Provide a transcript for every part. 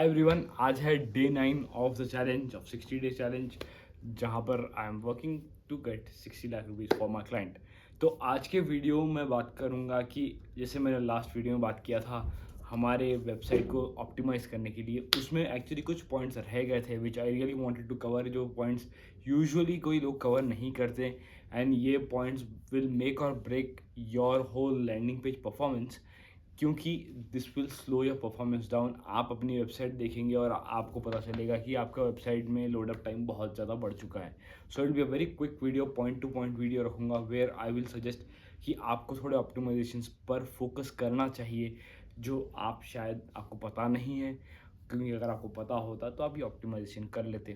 हाय everyone, आज है day 9 of the challenge of 60 day challenge, जहां पर I am working to get 60 lakh rupees for my client. तो आज के वीडियो में बात करूंगा कि जैसे मैंने लास्ट वीडियो में बात किया था हमारे वेबसाइट को ऑप्टिमाइज़ करने के लिए, उसमें एक्चुअली कुछ पॉइंट्स रह गए थे which I really wanted to cover, जो पॉइंट्स यूजुअली कोई लोग कवर नहीं करते। एंड ये पॉइंट्स विल मेक और break your whole landing page performance, क्योंकि this will slow your performance down. आप अपनी वेबसाइट देखेंगे और आपको पता चलेगा कि आपका वेबसाइट में लोडअप टाइम बहुत ज़्यादा बढ़ चुका है। So it be a very quick video, point two point video रखूँगा वेयर आई विल सजेस्ट कि आपको थोड़े ऑप्टिमाइजेशंस पर फोकस करना चाहिए, जो आप शायद आपको पता नहीं है, क्योंकि अगर आपको पता होता तो आप ये ऑप्टिमाइजेशन कर लेते।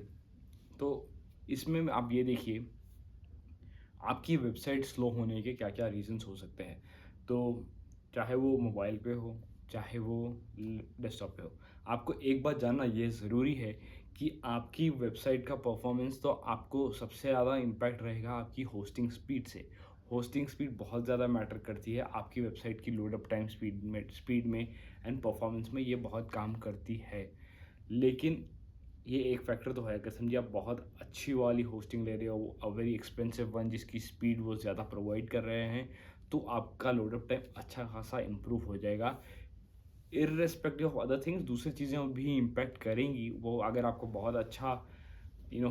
तो इसमें आप ये देखिए, आपकी वेबसाइट स्लो होने के क्या क्या रीजंस हो सकते हैं। तो चाहे वो मोबाइल पे हो, चाहे वो डेस्कटॉप पे हो, आपको एक बात जानना ये ज़रूरी है कि आपकी वेबसाइट का परफॉर्मेंस, तो आपको सबसे ज़्यादा इम्पैक्ट रहेगा आपकी होस्टिंग स्पीड से। होस्टिंग स्पीड बहुत ज़्यादा मैटर करती है आपकी वेबसाइट की लोडअप टाइम स्पीड में एंड परफॉर्मेंस में, ये बहुत काम करती है। लेकिन ये एक फैक्टर तो है, अगर समझिए आप बहुत अच्छी वाली होस्टिंग ले रहे हो, अ वेरी एक्सपेंसिव वन जिसकी स्पीड वो ज़्यादा प्रोवाइड कर रहे हैं, तो आपका लोडअप टाइम अच्छा खासा इम्प्रूव हो जाएगा। इर्रेस्पेक्टिव ऑफ अदर थिंग्स, दूसरी चीज़ें भी इम्पैक्ट करेंगी वो, अगर आपको बहुत अच्छा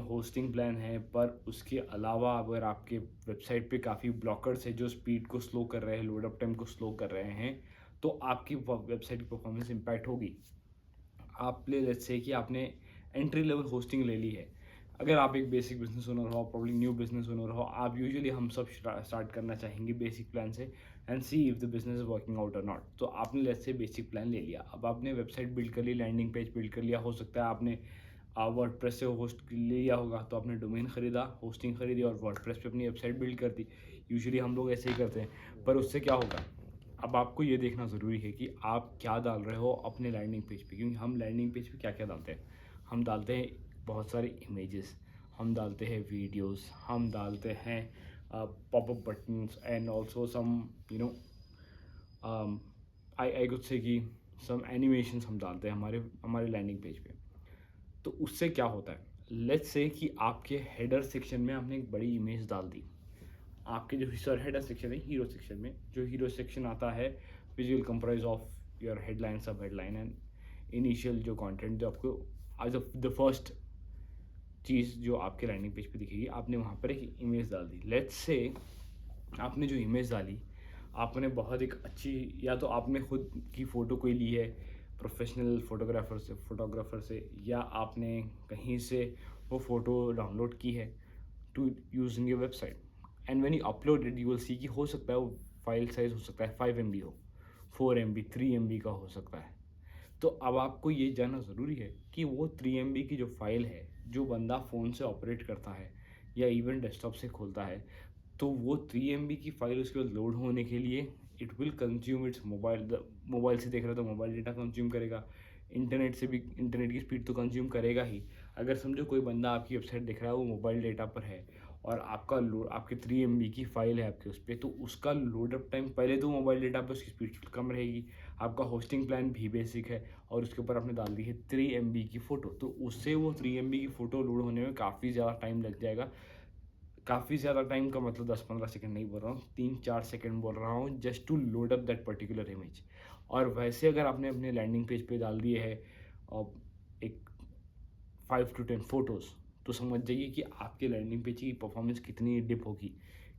होस्टिंग प्लान है, पर उसके अलावा अगर आपके वेबसाइट पे काफ़ी ब्लॉकर्स है जो स्पीड को स्लो कर रहे हैं, लोडअप टाइम को स्लो कर रहे हैं, तो आपकी वेबसाइट की परफॉर्मेंस इम्पैक्ट होगी। आप ले लेट्स से कि आपने एंट्री लेवल होस्टिंग ले ली है। अगर आप एक बेसिक बिजनेस ओनर हो, प्रॉब्ली न्यू बिजनेस ओनर हो, आप यूजुअली हम सब स्टार्ट करना चाहेंगे बेसिक प्लान से and see if the business is working out और नॉट। तो आपने लेट्स से बेसिक प्लान ले लिया, अब आपने वेबसाइट बिल्ड कर ली, लैंडिंग पेज बिल्ड कर लिया, हो सकता है आपने वर्डप्रेस से होस्ट लिया होगा, तो आपने डोमेन खरीदा, होस्टिंग खरीदी और वर्डप्रेस पे अपनी वेबसाइट बिल्ड कर दी। यूजुअली हम लोग ऐसे ही करते हैं, पर उससे क्या होगा, अब आपको ये देखना ज़रूरी है कि आप क्या डाल रहे हो अपने लैंडिंग पेज पे, क्योंकि हम लैंडिंग पेज पे क्या क्या डालते हैं। हम डालते हैं बहुत सारे इमेजेस, हम डालते हैं वीडियोस, हम डालते हैं popup buttons and also some you know I could say कि सम एनिमेशंस हम डालते हैं हमारे हमारे लैंडिंग पेज पे। तो उससे क्या होता है, लेट्स से कि आपके हेडर सेक्शन में आपने एक बड़ी इमेज डाल दी। आपके जो सर हेडर सेक्शन है, हीरो सेक्शन में जो हीरो सेक्शन आता है, which will comprise of your headline, सब हेडलाइन एंड इनिशियल जो कंटेंट, जो आपको एज द फर्स्ट चीज़ जो आपके लैंडिंग पेज पे दिखेगी, आपने वहाँ पर एक इमेज डाल दी। लेट्स से आपने जो इमेज डाली, आपने बहुत एक अच्छी, या तो आपने खुद की फ़ोटो कोई ली है प्रोफेशनल फोटोग्राफर से, या आपने कहीं से वो फ़ोटो डाउनलोड की है to use in your website. And when you upload it, you will see कि हो सकता है वो फाइल साइज हो सकता है 5 MB हो, 4 MB, 3 MB का हो सकता है। तो अब आपको ये जानना ज़रूरी है कि वो 3 MB की जो फाइल है, जो बंदा फ़ोन से ऑपरेट करता है या इवन डेस्कटॉप से खोलता है, तो वो 3 MB की फाइल उसके बाद लोड होने के लिए it will consume it's mobile. Mobile से देख रहा तो मोबाइल डेटा कंज्यूम करेगा, इंटरनेट से भी इंटरनेट की स्पीड तो कंज्यूम करेगा ही। अगर समझो कोई बंदा आपकी वेबसाइट देख रहा है, वो मोबाइल डेटा पर है और आपका लोड, आपकी 3 MB की फाइल है आपके उस पर, तो उसका लोडअप टाइम, पहले तो मोबाइल डेटा पर उसकी स्पीड कम रहेगी, आपका होस्टिंग प्लान भी बेसिक है, और उसके ऊपर आपने डाल दी है 3 MB की फ़ोटो, तो उससे वो 3 MB की फ़ोटो लोड होने में काफ़ी ज़्यादा टाइम लग जाएगा। काफ़ी ज़्यादा टाइम का मतलब 10-15 सेकंड नहीं बोल रहा हूँ, 3-4 सेकंड बोल रहा हूँ, just to load up that particular image. और वैसे अगर आपने अपने लैंडिंग पेज पे डाल दिए है और एक 5 to 10 फोटोज़, तो समझ जाइए कि आपके लैंडिंग पेज की परफॉर्मेंस कितनी डिप होगी,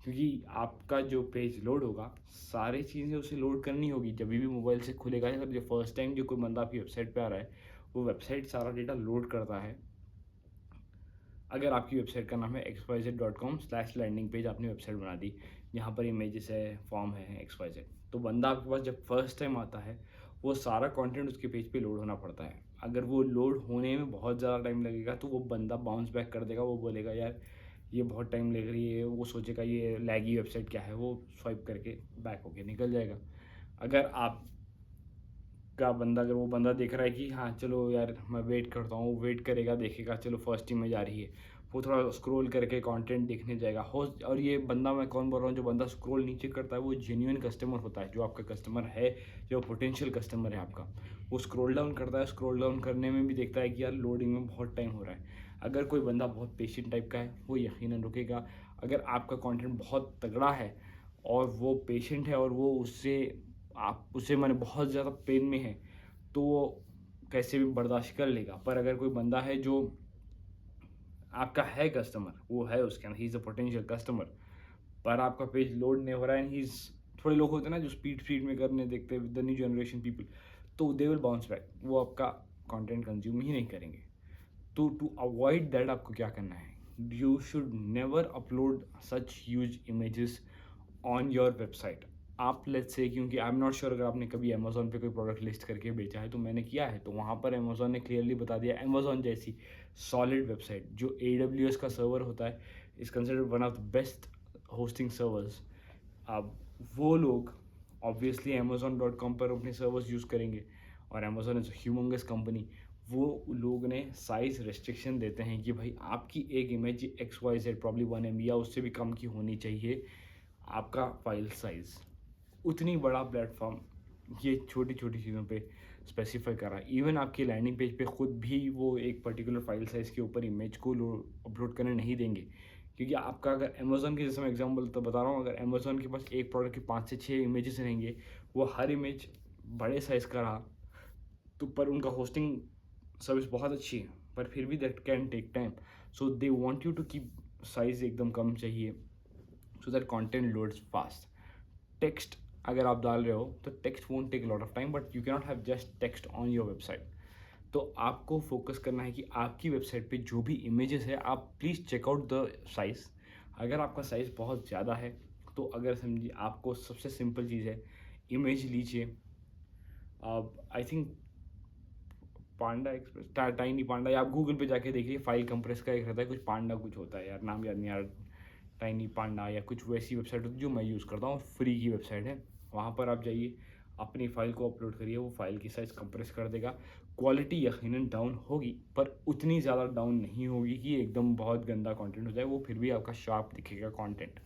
क्योंकि आपका जो पेज लोड होगा, सारी चीज़ें उसे लोड करनी होगी। जब भी मोबाइल से खुलेगा, अगर जो फर्स्ट टाइम जो कोई बंदा आपकी वेबसाइट पे आ रहा है, वो वेबसाइट सारा डेटा लोड करता है। अगर आपकी वेबसाइट का नाम है xyz.com/लैंडिंग पेज, आपने वेबसाइट बना दी, यहाँ पर इमेजेस है, फॉर्म है, XYZ, तो बंदा आपके पास जब फर्स्ट टाइम आता है, वो सारा कंटेंट उसके पेज पे लोड होना पड़ता है। अगर वो लोड होने में बहुत ज़्यादा टाइम लगेगा, तो वो बंदा बाउंस बैक कर देगा, वो बोलेगा यार ये बहुत टाइम लग रही है, वो सोचेगा ये लैगी वेबसाइट क्या है, वो स्वाइप करके बैक होके निकल जाएगा। अगर आप का बंदा, अगर वो बंदा देख रहा है कि हाँ चलो यार मैं वेट करता हूँ, वेट करेगा, देखेगा चलो फर्स्ट इमेज आ रही है, वो थोड़ा स्क्रॉल करके कंटेंट देखने जाएगा और ये बंदा, मैं कौन बोल रहा हूँ, जो बंदा स्क्रॉल नीचे करता है वो जेन्युइन कस्टमर होता है, जो आपका कस्टमर है, जो पोटेंशियल कस्टमर है आपका। वो स्क्रॉल डाउन करता है, स्क्रॉल डाउन करने में भी देखता है कि यार लोडिंग में बहुत टाइम हो रहा है। अगर कोई बंदा बहुत पेशेंट टाइप का है वो यकीनन रुकेगा। अगर आपका कंटेंट बहुत तगड़ा है और वो पेशेंट है और वो उससे मैंने बहुत ज़्यादा पेन में है, तो वो कैसे भी बर्दाश्त कर लेगा। पर अगर कोई बंदा है जो आपका है कस्टमर, वो है उसके अंदर, he is a potential customer, पर आपका पेज लोड नहीं हो रहा है, एंड थोड़े लोग होते हैं ना जो स्पीड में करने देखते हैं, with the new generation people, तो दे विल बाउंस बैक, वो आपका कंटेंट कंज्यूम ही नहीं करेंगे। तो टू अवॉइड दैट आपको क्या करना है, you should never upload such huge images on your website. आप लेट्स से, क्योंकि आई एम नॉट श्योर अगर आपने कभी अमेजोन पे कोई प्रोडक्ट लिस्ट करके बेचा है, तो मैंने किया है, तो वहाँ पर अमेजोन ने क्लियरली बता दिया, अमेजोन जैसी सॉलिड वेबसाइट जो AWS का सर्वर होता है, is considered one of the best hosting servers. अब वो लोग ऑब्वियसली Amazon.com पर अपने सर्वर्स यूज़ करेंगे, और अमेजोन इज़ ह्यूमंगस कंपनी। वो लोग ने साइज़ रेस्ट्रिक्शन देते हैं कि भाई आपकी एक इमेज XYZ प्रॉब्ली 1 MB या उससे भी कम की होनी चाहिए आपका फाइल साइज़। उतनी बड़ा प्लेटफॉर्म ये छोटी छोटी चीज़ों पे स्पेसिफाई कर रहा है। इवन आपकी लैंडिंग पेज पे खुद भी वो एक पर्टिकुलर फाइल साइज़ के ऊपर इमेज को अपलोड करने नहीं देंगे, क्योंकि आपका अगर अमेजोन के, जैसे मैं एग्जांपल तो बता रहा हूँ, अगर अमेजोन के पास एक प्रोडक्ट के 5 से 6 इमेजेस रहेंगे, वो हर इमेज बड़े साइज़ का रहा, तो पर उनका होस्टिंग सर्विस बहुत अच्छी है, पर फिर भी that can take time. So they want you to keep size एकदम कम चाहिए, so that content loads fast. Text अगर आप डाल रहे हो तो text won't take lot of time, but you cannot have just text on your website. तो आपको फोकस करना है कि आपकी वेबसाइट पे जो भी इमेजेस है, आप प्लीज़ चेकआउट द साइज़। अगर आपका साइज़ बहुत ज़्यादा है, तो अगर समझिए आपको सबसे सिंपल चीज़ है, इमेज लीजिए, I think panda express, tiny panda, या आप गूगल पे जाके देखिए, फाइल कंप्रेस का एक रहता है, कुछ पांडा कुछ होता है यार, नाम याद नहीं यार, टाइनी पांडा या कुछ वैसी वेबसाइट होती है जो मैं यूज़ करता हूँ, फ्री की वेबसाइट है। वहाँ पर आप जाइए, अपनी फ़ाइल को अपलोड करिए, वो फाइल की साइज़ कंप्रेस कर देगा। क्वालिटी यकीनन डाउन होगी, पर उतनी ज़्यादा डाउन नहीं होगी कि एकदम बहुत गंदा कंटेंट हो जाए, वो फिर भी आपका शार्प दिखेगा कंटेंट।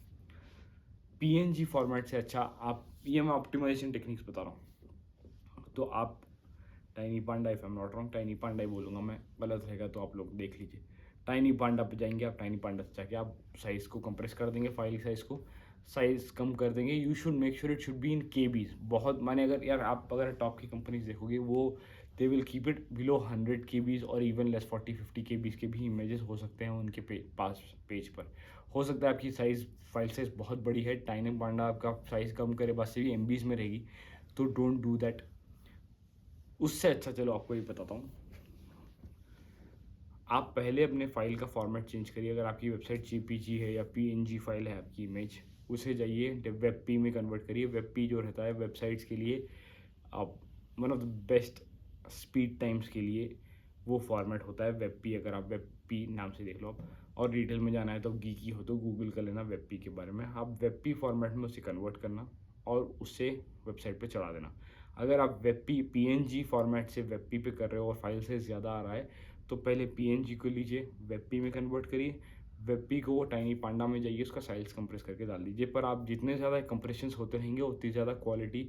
PNG फॉर्मेट से अच्छा आप, ये मैं ऑप्टिमाइजेशन टेक्निक्स बता रहा हूँ, तो आप tiny panda, if I am not wrong, tiny panda ही बोलूँगा मैं, गलत रहेगा तो आप लोग देख लीजिए। टाइनी पांडा पे जाएंगे आप, टाइनी पांडा से जाके आप साइज़ को कंप्रेस कर देंगे, फाइल साइज़ को साइज़ कम कर देंगे। You should make sure it should be in KBs। बहुत माने, अगर यार आप अगर टॉप की कंपनीज देखोगे, वो they will keep it below 100 KBs और इवन लेस 40-50 KBs के भी इमेजेस हो सकते हैं उनके पास पेज पर। हो सकता है आपकी फाइल साइज़ बहुत बड़ी है, टाइनी पांडा आपका साइज़ कम करे, बस से भी MBs में रहेगी, तो डोंट डू दैट। उससे अच्छा चलो आपको ये बताता हूँ, आप पहले अपने फाइल का फॉर्मेट चेंज करिए। अगर आपकी वेबसाइट JPG है या PNG फाइल है आपकी इमेज, उसे जाइए WebP में कन्वर्ट करिए। WebP जो रहता है वेबसाइट्स के लिए आप one of the best speed times के लिए वो फॉर्मेट होता है WebP। अगर आप WebP नाम से देख लो आप, और डिटेल में जाना है तो गीकी हो तो गूगल कर लेना WebP के बारे में। आप WebP फॉर्मेट में उसे कन्वर्ट करना और उससे वेबसाइट पे चढ़ा देना। अगर आप WebP PNG फॉर्मेट से WebP पे कर रहे हो और फाइल साइज ज़्यादा आ रहा है, तो पहले PNG को लीजिए, WebP में कन्वर्ट करिए, WebP को टाइनी पांडा में जाइए, उसका साइज कंप्रेस करके डाल दीजिए। पर आप जितने ज़्यादा कंप्रेशंस होते रहेंगे उतनी ज़्यादा क्वालिटी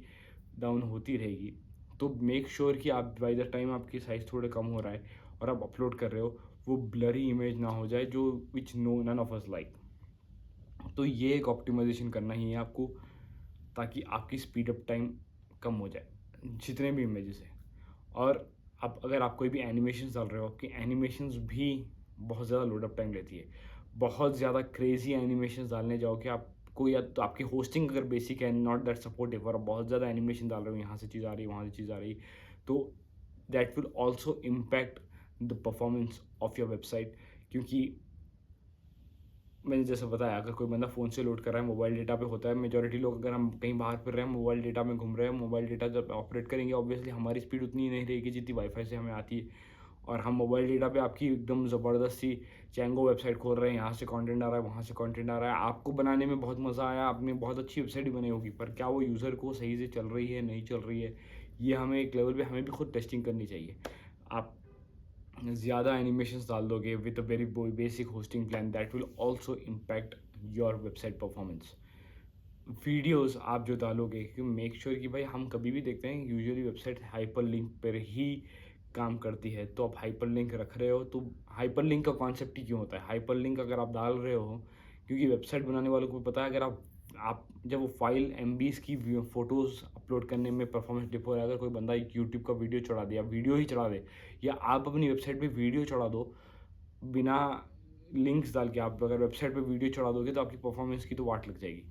डाउन होती रहेगी। तो मेक श्योर कि आप बाय द टाइम आपकी साइज़ थोड़े कम हो रहा है और आप अपलोड कर रहे हो, वो ब्लरी इमेज ना हो जाए, जो which no none of us like. तो ये एक ऑप्टिमाइजेशन करना ही है आपको, ताकि आपकी स्पीड अप टाइम कम हो जाए जितने भी इमेजेस हैं। और अब अगर आप कोई भी एनिमेशन डाल रहे हो, आपकी एनिमेशंस भी बहुत ज़्यादा लोडअप टाइम लेती है। बहुत ज़्यादा क्रेजी एनिमेशन डालने जाओगे आपको, या तो आपकी होस्टिंग अगर बेसिक है, नॉट दैट सपोर्टिव, और बहुत ज़्यादा एनिमेशन डाल रहे हो, यहाँ से चीज़ आ रही है, वहाँ से चीज़ आ रही, तो that will also impact the performance of your website. क्योंकि मैंने जैसे बताया, अगर कोई बंदा फ़ोन से लोड कर रहा है, मोबाइल डेटा पे होता है मेजॉरिटी लोग, अगर हम कहीं बाहर फिर रहे हैं, मोबाइल डेटा में घूम रहे हैं, मोबाइल डेटा जब ऑपरेट करेंगे, ऑब्वियसली हमारी स्पीड उतनी नहीं रहेगी जितनी वाईफाई से हमें आती है। और हम मोबाइल डेटा पे आपकी एकदम ज़बरदस्त सी चैंगो वेबसाइट खोल रहे हैं, यहाँ से कंटेंट आ रहा है, वहाँ से कंटेंट आ रहा है, आपको बनाने में बहुत मज़ा आया, आपने बहुत अच्छी वेबसाइट ही बनाई होगी, पर क्या वो यूज़र को सही से चल रही है, नहीं चल रही है, ये हमें एक लेवल पे हमें भी खुद टेस्टिंग करनी चाहिए। आप ज़्यादा एनिमेशंस डाल दोगे with a very basic hosting plan, that will also impact your website performance. Videos आप जो डालोगे, कि मेक श्योर कि भाई हम कभी भी देखते हैं यूजुअली वेबसाइट हाइपर लिंक पर ही काम करती है, तो आप हाइपर लिंक रख रहे हो तो हाइपर लिंक का कॉन्सेप्ट ही क्यों होता है? हाइपर लिंक अगर आप डाल रहे हो, क्योंकि वेबसाइट बनाने वालों को पता है, अगर आप जब वो फाइल एमबीज की फोटोज़ अपलोड करने में परफॉर्मेंस डिप हो रहा है, अगर कोई बंदा यूट्यूब का वीडियो चढ़ा दे या वीडियो ही चढ़ा दे, या आप अपनी वेबसाइट पे वीडियो चढ़ा दो बिना लिंक्स डाल के, आप अगर वेबसाइट पे वीडियो चढ़ा दोगे तो आपकी परफॉर्मेंस की तो वाट लग जाएगी।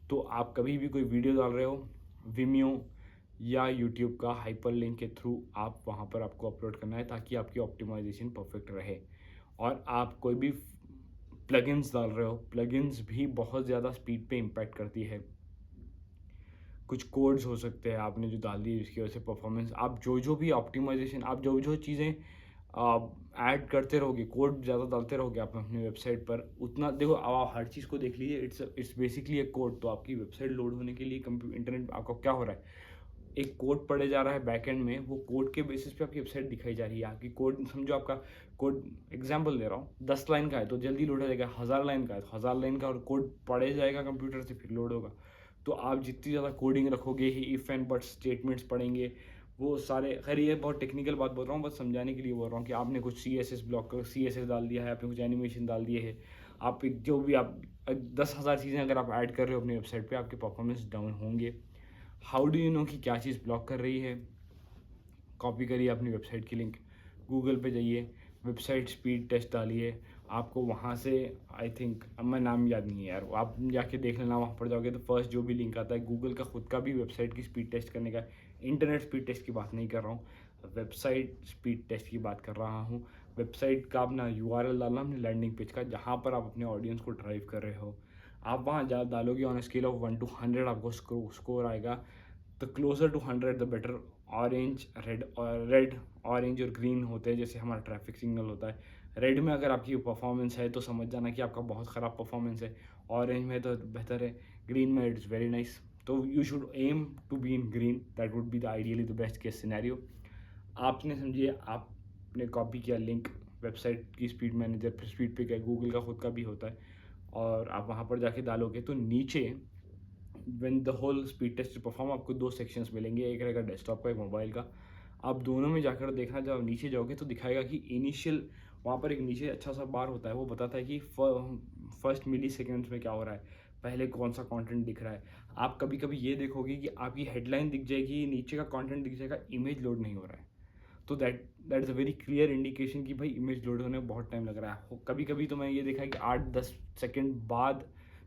तो आप कभी भी कोई वीडियो डाल रहे हो, विमियो या यूट्यूब का हाइपर लिंक के थ्रू आप वहाँ पर आपको अपलोड करना है, ताकि आपकी ऑप्टिमाइजेशन परफेक्ट रहे। और आप कोई भी प्लगइन्स डाल रहे हो, प्लगइन्स भी बहुत ज़्यादा स्पीड पे इम्पैक्ट करती है। कुछ कोड्स हो सकते हैं आपने जो डाल दिए जिसकी वजह से परफॉर्मेंस, आप जो भी ऑप्टिमाइजेशन, आप जो चीज़ें ऐड करते रहोगे, कोड ज़्यादा डालते रहोगे आप अपनी वेबसाइट पर, उतना देखो, अब आप हर चीज़ को देख लीजिए, इट्स बेसिकली एक कोड। तो आपकी वेबसाइट लोड होने के लिए इंटरनेट आपका क्या हो रहा है, एक कोड पढ़े जा रहा है बैकएंड में, वो कोड के बेसिस पे आपकी वेबसाइट दिखाई जा रही है। आपकी कोड समझो, आपका कोड एग्जांपल दे रहा हूँ, 10 लाइन का है तो जल्दी लोड हो जाएगा, 1000 लाइन का है तो 1000 लाइन का और कोड पढ़े जाएगा कंप्यूटर से, फिर लोड होगा। तो आप जितनी ज़्यादा कोडिंग रखोगे, ही इफ़ एंड बट स्टेटमेंट्स पढ़ेंगे, वो सारे, खैर ये बहुत टेक्निकल बात बोल रहा हूँ, बस समझाने के लिए बोल रहा हूँ कि आपने कुछ सी एस एस डाल दिया है, आपने कुछ एनिमेशन डाल दिए है, आप जो भी आप 10,000 चीज़ें अगर आप ऐड कर रहे हो अपनी वेबसाइट पे, आपके परफॉर्मेंस डाउन होंगे। हाउ डू यू नो कि क्या चीज़ ब्लॉक कर रही है? कॉपी करिए अपनी वेबसाइट की लिंक, गूगल पे जाइए, वेबसाइट स्पीड टेस्ट डालिए, आपको वहाँ से, आई थिंक अब मैं नाम याद नहीं है यार, आप जाके देख लेना, वहाँ पर जाओगे तो फर्स्ट जो भी लिंक आता है, गूगल का खुद का भी वेबसाइट की स्पीड टेस्ट करने का, इंटरनेट स्पीड टेस्ट की बात नहीं कर रहा हूँ, वेबसाइट स्पीड टेस्ट की बात कर रहा हूँ। वेबसाइट का अपना यूआरएल डालना, अपनी लैंडिंग पेज का, जहाँ पर आप अपने ऑडियंस को ड्राइव कर रहे हो, आप वहाँ जा डालोगे, ऑन स्केल ऑफ 1 to 100 आपको स्कोर आएगा। The closer to 100 the better. Orange, red, orange और ग्रीन होते हैं जैसे हमारा ट्रैफिक सिग्नल होता है। रेड में अगर आपकी परफॉर्मेंस है तो समझ जाना कि आपका बहुत ख़राब परफॉर्मेंस है, ऑरेंज में तो बेहतर है, ग्रीन में इट्स वेरी नाइस। तो you should aim to be in green, that would be the ideally the best case scenario. आपने समझिए, आपने कॉपी किया लिंक, वेबसाइट की स्पीड मैनेजर, स्पीड पे क्या, गूगल का खुद का भी होता है, और आप वहाँ पर जाके डालोगे तो नीचे when the whole speed test perform, आपको दो सेक्शंस मिलेंगे, एक रहेगा डेस्कटॉप का, एक मोबाइल का। आप दोनों में जाकर देखना, जब नीचे जाओगे तो दिखाएगा कि इनिशियल, वहाँ पर एक नीचे अच्छा सा बार होता है, वो बताता है कि फर्स्ट मिली सेकेंड्स में क्या हो रहा है, पहले कौन सा कंटेंट दिख रहा है। आप कभी कभी ये देखोगे कि आपकी हेडलाइन दिख जाएगी, नीचे का कंटेंट दिख जाएगा, इमेज लोड नहीं हो रहा है, तो that is a very clear indication कि भाई इमेज लोड होने में बहुत टाइम लग रहा है। कभी कभी तो मैं ये देखा है कि 8-10 सेकेंड बाद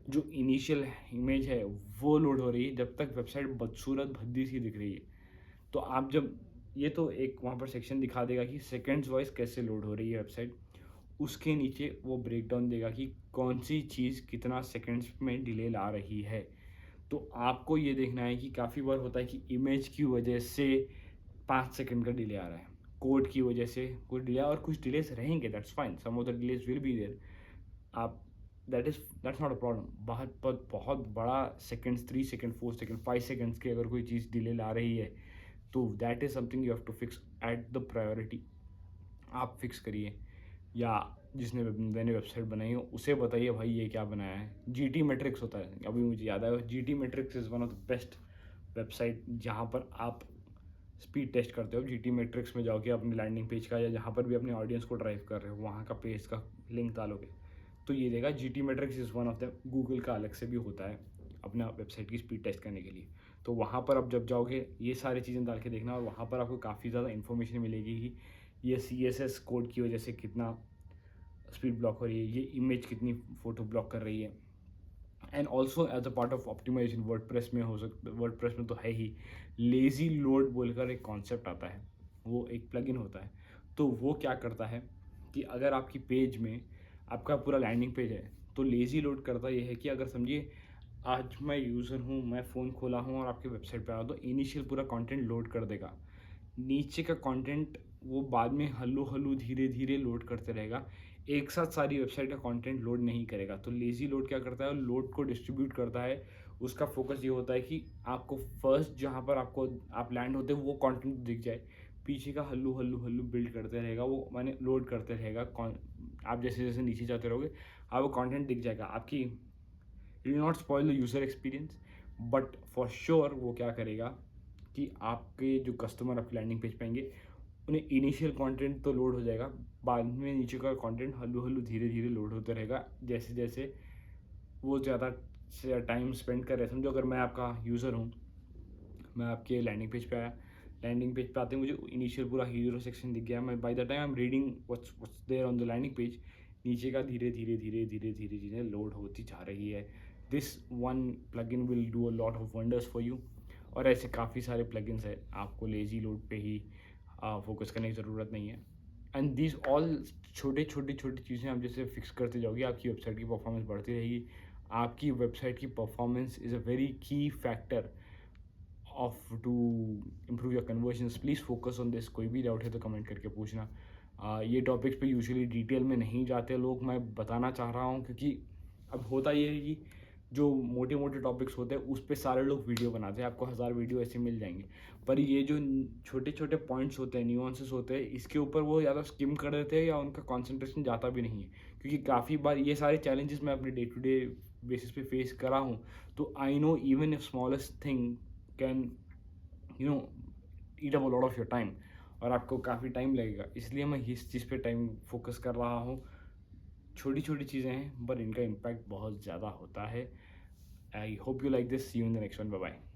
जो इनिशियल इमेज है वो लोड हो रही है, जब तक वेबसाइट बदसूरत भद्दी सी दिख रही है। तो आप जब, ये तो एक वहाँ पर सेक्शन दिखा देगा कि सेकेंड्स वाइज कैसे लोड हो रही है वेबसाइट, उसके नीचे वो ब्रेक डाउन देगा कि कौन सी चीज़ कितना सेकेंड्स में डिले ला रही है। तो आपको ये देखना है कि काफ़ी बार होता है कि इमेज की वजह से 5 सेकंड का डिले आ रहा है, कोड की वजह से कुछ डिले, और कुछ डिलेस रहेंगे, that's fine, some of the delays will be there. आप, दैट्स नॉट अ प्रॉब्लम। बहुत बहुत बड़ा सेकंड्स, 3 सेकंड, 4 सेकंड, 5 सेकंड्स की अगर कोई चीज़ डिले ला रही है, तो that is something you have to fix at the priority. आप फिक्स करिए, या जिसने मैंने वेबसाइट बनाई हो उसे बताइए भाई ये क्या बनाया है। जी टी मैट्रिक्स होता है, अभी मुझे याद आया, G T matrix is one of the best website जहाँ पर आप स्पीड टेस्ट करते हो। जी टी मैट्रिक्स में जाओगे, अपनी लैंडिंग पेज का या जहाँ पर भी अपने ऑडियंस को ड्राइव कर रहे हो वहाँ का पेज का लिंक डालोगे तो ये देगा। G T matrix is one of the, Google का अलग से भी होता है अपना वेबसाइट की स्पीड टेस्ट करने के लिए। तो वहाँ पर आप जब जाओगे ये सारी चीज़ें डाल के देखना, और वहाँ पर आपको काफ़ी ज़्यादा इन्फॉर्मेशन मिलेगी कि ये CSS कोड की वजह से कितना स्पीड ब्लॉक हो रही है, ये इमेज कितनी फ़ोटो ब्लॉक कर रही है। And also as a part of optimization, WordPress में हो सकता, वर्डप्रेस में तो है ही, लेज़ी लोड बोलकर एक कॉन्सेप्ट आता है, वो एक प्लगइन होता है। तो वो क्या करता है कि अगर आपकी पेज में, आपका पूरा लैंडिंग पेज है, तो लेज़ी लोड करता ये है कि अगर समझिए आज मैं यूज़र हूँ, मैं फ़ोन खोला हूँ और आपके वेबसाइट पे आया तो इनिशियल पूरा कंटेंट लोड कर देगा, नीचे का कंटेंट वो बाद में हल्लू हल्लू धीरे धीरे लोड करते रहेगा, एक साथ सारी वेबसाइट का कंटेंट लोड नहीं करेगा। तो लेज़ी लोड क्या करता है, लोड को डिस्ट्रीब्यूट करता है। उसका फोकस ये होता है कि आपको फर्स्ट जहाँ पर आपको आप लैंड होते हैं वो कंटेंट दिख जाए, पीछे का हल्लू हल्लू हल्लू बिल्ड करते रहेगा, वो मैंने लोड करते रहेगा। आप जैसे जैसे नीचे जाते रहोगे आपको कंटेंट दिख जाएगा आपकी। It will not spoil the user experience, but for sure वो क्या करेगा कि आपके जो कस्टमर आपकी लैंडिंग पेज पाएंगे उन्हें इनिशियल कंटेंट तो लोड हो जाएगा, बाद में नीचे का कंटेंट हल्लू हल्लू धीरे धीरे लोड होता रहेगा जैसे जैसे वो ज़्यादा टाइम स्पेंड कर रहे हैं। समझो अगर मैं आपका यूज़र हूँ, मैं आपके लैंडिंग पेज पे आया, लैंडिंग पेज पे आते ही मुझे इनिशियल पूरा हीरो सेक्शन दिख गया। मैं by the time I am reading what's there on the landing page, नीचे का धीरे धीरे धीरे धीरे धीरे धीरे लोड होती जा रही है। This one plugin will do a lot of wonders for you. और ऐसे काफ़ी सारे प्लगइन्स हैं, आपको लेजी लोड पे ही फोकस करने की ज़रूरत नहीं है। एंड दिस ऑल छोटे छोटी छोटी चीज़ें आप जैसे फिक्स करते जाओगे, आपकी वेबसाइट की परफॉर्मेंस बढ़ती रहेगी। आपकी वेबसाइट की performance is a very key factor of to improve your conversions. Please focus on this. कोई भी डाउट है तो कमेंट करके पूछना। ये टॉपिक्स पे यूजुअली डिटेल में नहीं जाते लोग, मैं बताना चाह रहा हूँ क्योंकि अब होता ये है कि जो मोटे मोटे टॉपिक्स होते हैं उस पे सारे लोग वीडियो बनाते हैं, आपको 1000 वीडियो ऐसे मिल जाएंगे। पर ये जो छोटे छोटे पॉइंट्स होते हैं, न्यूआंसेस होते हैं, इसके ऊपर वो ज़्यादा स्किम कर देते हैं या उनका कॉन्सेंट्रेशन जाता भी नहीं है। क्योंकि काफ़ी बार ये सारे चैलेंजेस मैं अपने डे टू डे बेसिस पे फेस करा हूँ, तो I know even if smallest thing can you know eat up a lot of your time, और आपको काफ़ी टाइम लगेगा। इसलिए मैं इस चीज़ पे टाइम फोकस कर रहा हूँ। छोटी छोटी चीज़ें हैं पर इनका इम्पैक्ट बहुत ज़्यादा होता है। I hope you like this. See you in the next one. Bye bye.